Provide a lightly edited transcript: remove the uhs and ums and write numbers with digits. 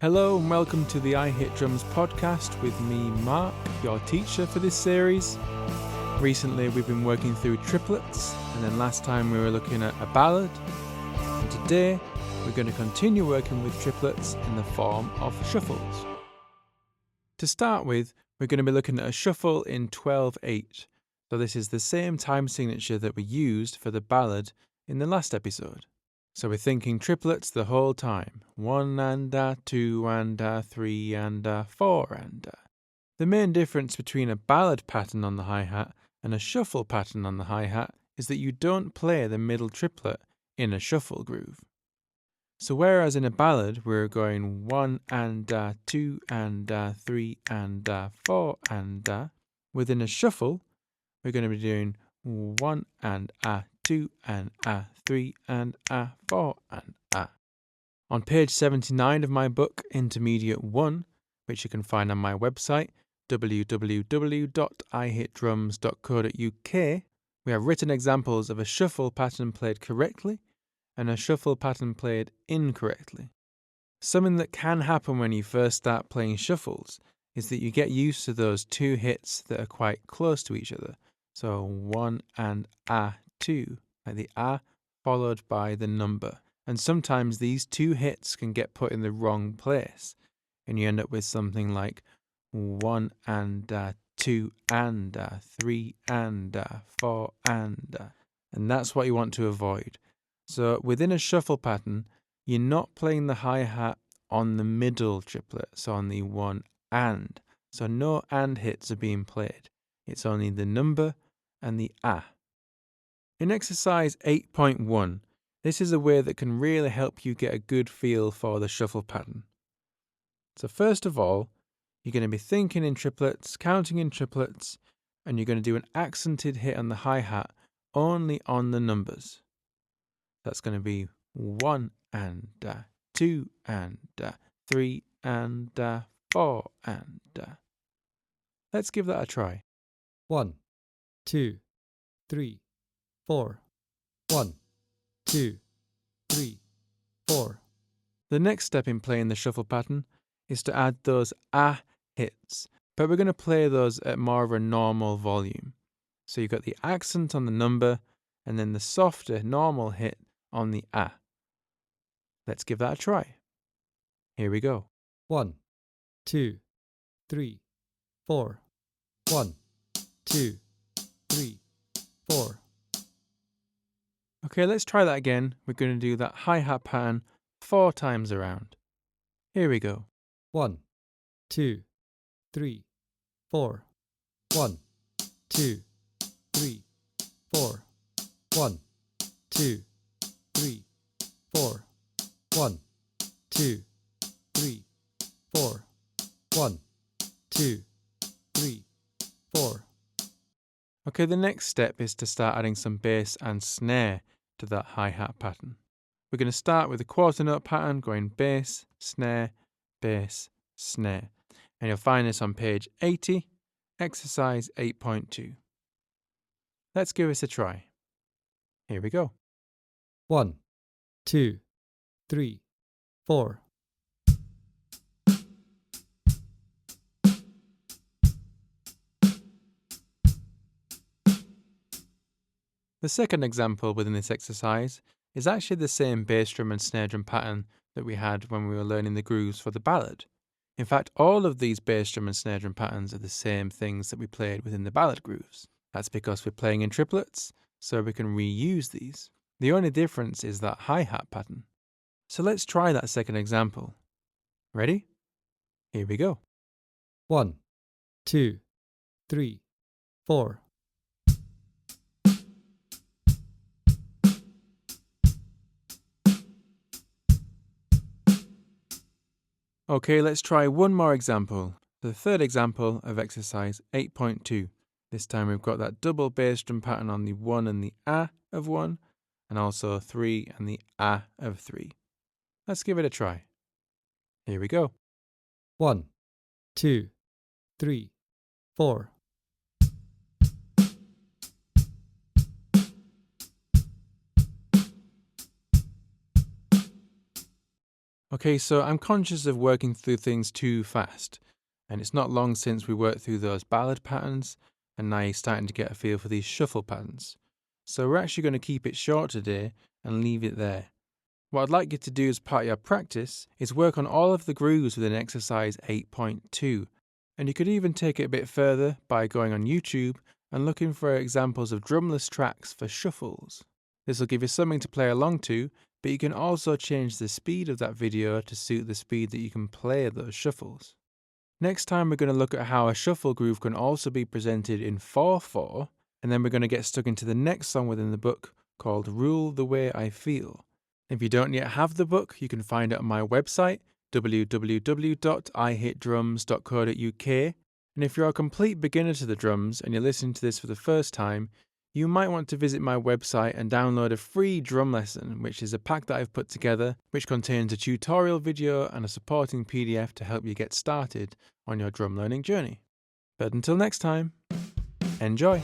Hello and welcome to the I Hit Drums podcast with me, Mark, your teacher for this series. Recently we've been working through triplets, and then last time we were looking at a ballad. And today we're going to continue working with triplets in the form of shuffles. To start with, we're going to be looking at a shuffle in 12/8. So this is the same time signature that we used for the ballad in the last episode. So we're thinking triplets the whole time. 1 and 2 and 3 and 4 and. The main difference between a ballad pattern on the hi-hat and a shuffle pattern on the hi-hat is that you don't play the middle triplet in a shuffle groove. So whereas in a ballad we're going 1 and 2 and 3 and 4 and, within a shuffle we're going to be doing 1 and 2 and 3 and 4 and. On page 79 of my book, Intermediate 1, which you can find on my website, www.ihitdrums.co.uk, we have written examples of a shuffle pattern played correctly and a shuffle pattern played incorrectly. Something that can happen when you first start playing shuffles is that you get used to those two hits that are quite close to each other. So 1 and 2, like the followed by the number. And sometimes these two hits can get put in the wrong place, and you end up with something like 1 and 2 and 3 and 4 and that's what you want to avoid. So within a shuffle pattern, you're not playing the hi-hat on the middle triplet, so on the 1 and. So no and hits are being played. It's only the number and the In exercise 8.1, this is a way that can really help you get a good feel for the shuffle pattern. So first of all, you're going to be thinking in triplets, counting in triplets, and you're going to do an accented hit on the hi-hat only on the numbers. That's going to be 1 and 2 and 3 and 4 and. Let's give that a try. 1, 2, 3, 4. 1, 2, 3, 4. The next step in playing the shuffle pattern is to add those hits, but we're going to play those at more of a normal volume. So you've got the accent on the number and then the softer normal hit on the Let's give that a try. Here we go. 1, 2, 3, 4. 1, 2, 3, 4. Okay, let's try that again. We're going to do that hi-hat pattern 4 times around. Here we go. 1, 2, 3, 4. 1, 2, 3, 4. 1, 2, 3, 4. 1, 2, 3, 4. 1, 2, 3, 4. Okay, the next step is to start adding some bass and snare to that hi-hat pattern. We're going to start with a quarter note pattern going bass, snare, bass, snare. And you'll find this on page 80, exercise 8.2. Let's give this a try. Here we go. 1, 2, 3, 4. The second example within this exercise is actually the same bass drum and snare drum pattern that we had when we were learning the grooves for the ballad. In fact, all of these bass drum and snare drum patterns are the same things that we played within the ballad grooves. That's because we're playing in triplets, so we can reuse these. The only difference is that hi-hat pattern. So let's try that second example. Ready? Here we go. 1, 2, 3, 4. Okay, let's try one more example. The third example of exercise 8.2. This time we've got that double bass drum pattern on the 1 and the of 1, and also 3 and the of 3. Let's give it a try. Here we go. 1, 2, 3, 4. Okay, so I'm conscious of working through things too fast, and it's not long since we worked through those ballad patterns, and now you're starting to get a feel for these shuffle patterns. So we're actually going to keep it short today and leave it there. What I'd like you to do as part of your practice is work on all of the grooves within exercise 8.2, and you could even take it a bit further by going on YouTube and looking for examples of drumless tracks for shuffles. This will give you something to play along to, but you can also change the speed of that video to suit the speed that you can play those shuffles. Next time we're going to look at how a shuffle groove can also be presented in 4/4, and then we're going to get stuck into the next song within the book called Rule the Way I Feel. If you don't yet have the book, you can find it on my website, www.ihitdrums.co.uk, and if you're a complete beginner to the drums and you're listening to this for the first time, you might want to visit my website and download a free drum lesson, which is a pack that I've put together, which contains a tutorial video and a supporting PDF to help you get started on your drum learning journey. But until next time, enjoy!